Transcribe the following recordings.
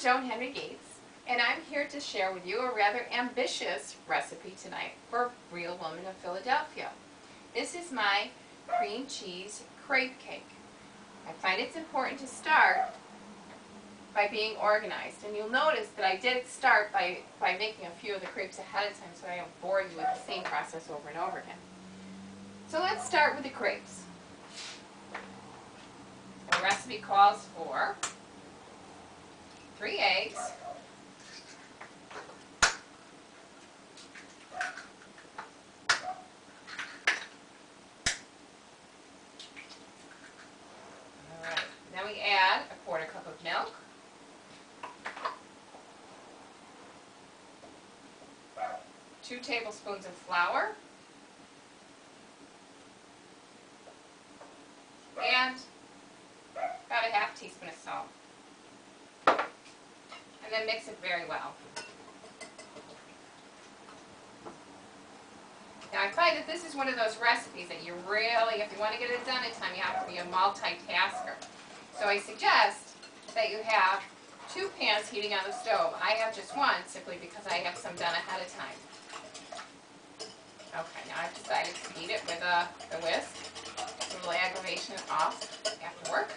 Joan Henry Gates, and I'm here to share with you a rather ambitious recipe tonight for Real Woman of Philadelphia. This is my cream cheese crepe cake. I find it's important to start by being organized, and you'll notice that I did start by making a few of the crepes ahead of time so I don't bore you with the same process over and over again. So let's start with the crepes. The recipe calls for 3 eggs, alright, then we add a 1/4 cup of milk, 2 tablespoons of flour, and about a 1/2 teaspoon of salt. And then mix it very well. Now I find that this is one of those recipes that you really, if you want to get it done in time, you have to be a multitasker. So I suggest that you have 2 pans heating on the stove. I have just one simply because I have some done ahead of time. Okay, now I've decided to heat it with a whisk. A little aggravation off after work.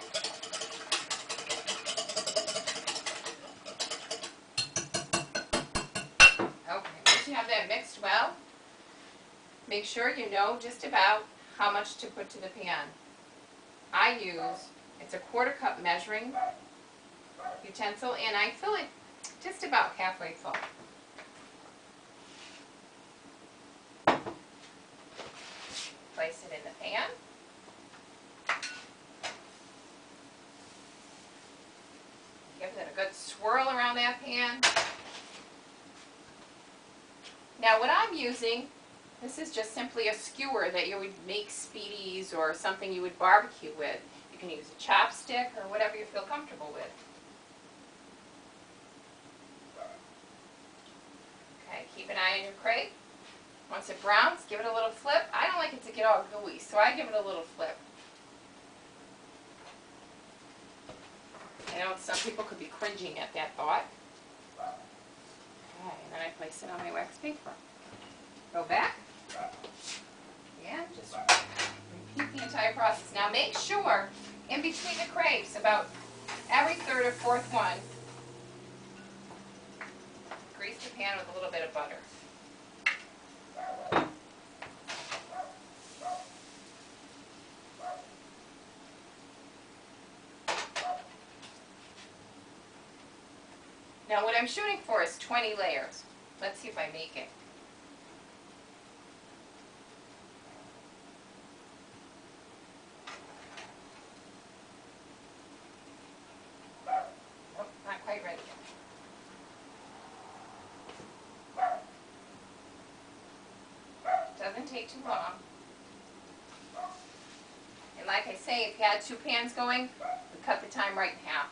You have that mixed well, make sure you know just about how much to put to the pan. I use, it's a 1/4 cup measuring utensil, and I fill it just about halfway full. Place it in the pan. Give it a good swirl around that pan. Now what I'm using, this is just simply a skewer that you would make speedies or something you would barbecue with. You can use a chopstick or whatever you feel comfortable with. Okay, keep an eye on your crepe. Once it browns, give it a little flip. I don't like it to get all gooey, so I give it a little flip. I know some people could be cringing at that thought. Okay, and then I place it on my wax paper. Go back. And just repeat the entire process. Now make sure, in between the crepes, about every 3rd or 4th one, grease the pan with a little bit of butter. Now what I'm shooting for is 20 layers. Let's see if I make it. Oh, not quite ready yet. Doesn't take too long. And like I say, if you had 2 pans going, we cut the time right in half.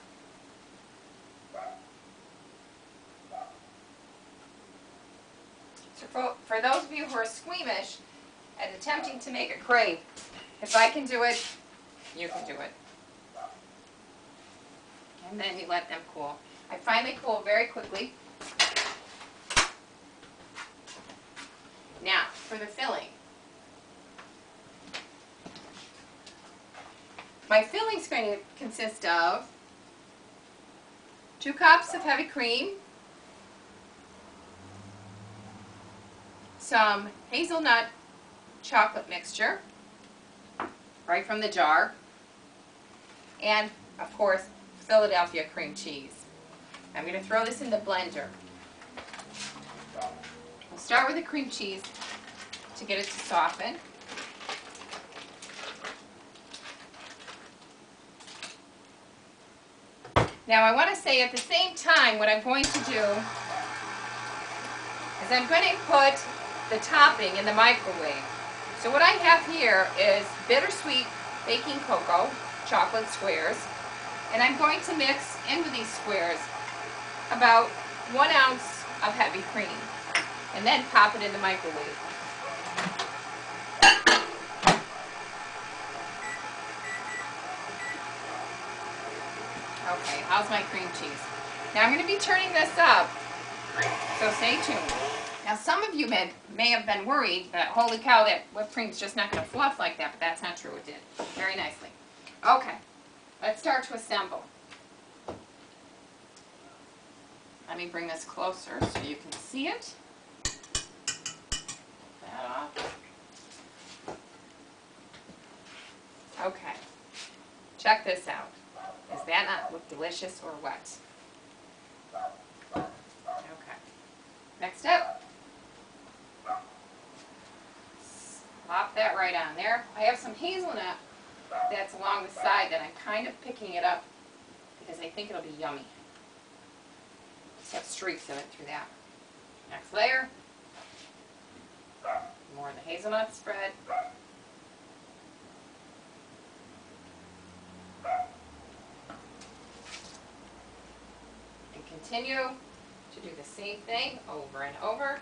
For those of you who are squeamish at attempting to make a crepe, if I can do it, you can do it. And then you let them cool. I find they cool very quickly. Now, for the filling. My filling is going to consist of 2 cups of heavy cream, some hazelnut chocolate mixture, right from the jar, and of course Philadelphia cream cheese. I'm going to throw this in the blender. We'll start with the cream cheese to get it to soften. Now I want to say at the same time what I'm going to do is I'm going to put the topping in the microwave. So what I have here is bittersweet baking cocoa, chocolate squares, and I'm going to mix in with these squares about 1 ounce of heavy cream, and then pop it in the microwave. Okay, how's my cream cheese? Now I'm going to be turning this up, so stay tuned. Now some of you may have been worried that, holy cow, that whipped cream's just not going to fluff like that, but that's not true. It did very nicely. Okay, let's start to assemble. Let me bring this closer so you can see it. That off. Okay, check this out. Does that not look delicious or what? Okay, next up, slop that right on there. I have some hazelnut that's along the side that I'm kind of picking it up because I think it'll be yummy. Just have streaks of it through that. Next layer, more of the hazelnut spread. Continue to do the same thing over and over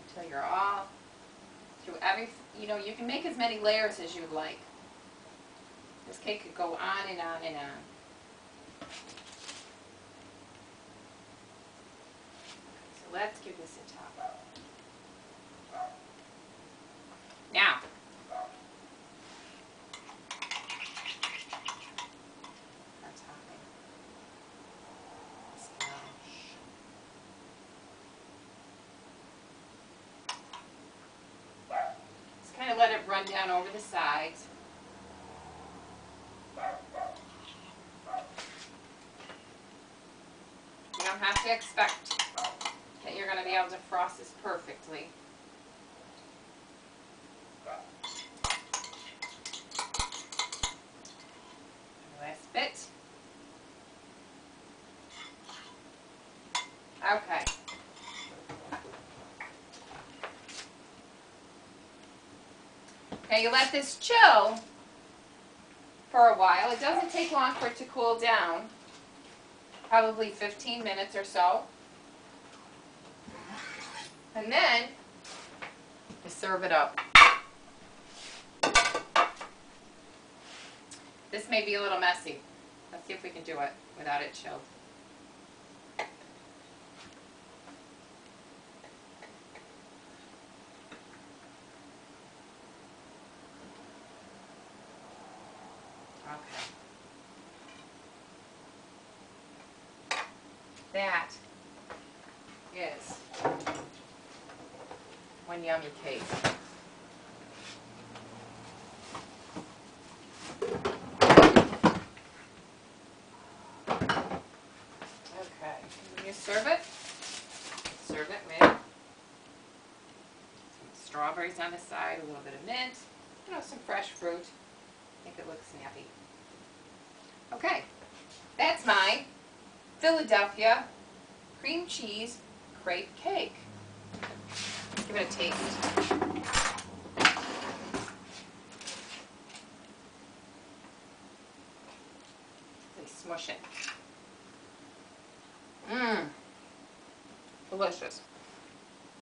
until you're all through every, you can make as many layers as you'd like. This cake could go on and on and on. So let's give this a top. Now, kind of let it run down over the sides. You don't have to expect that you're going to be able to frost this perfectly. Last bit. Okay. Now you let this chill for a while. It doesn't take long for it to cool down, probably 15 minutes or so. And then you serve it up. This may be a little messy. Let's see if we can do it without it chilled. Okay. That is one yummy cake. Okay, when you serve it with some strawberries on the side, a little bit of mint, some fresh fruit. I think it looks snappy. Okay, that's my Philadelphia cream cheese crepe cake. Let's give it a taste. Really smush it. Mmm, delicious.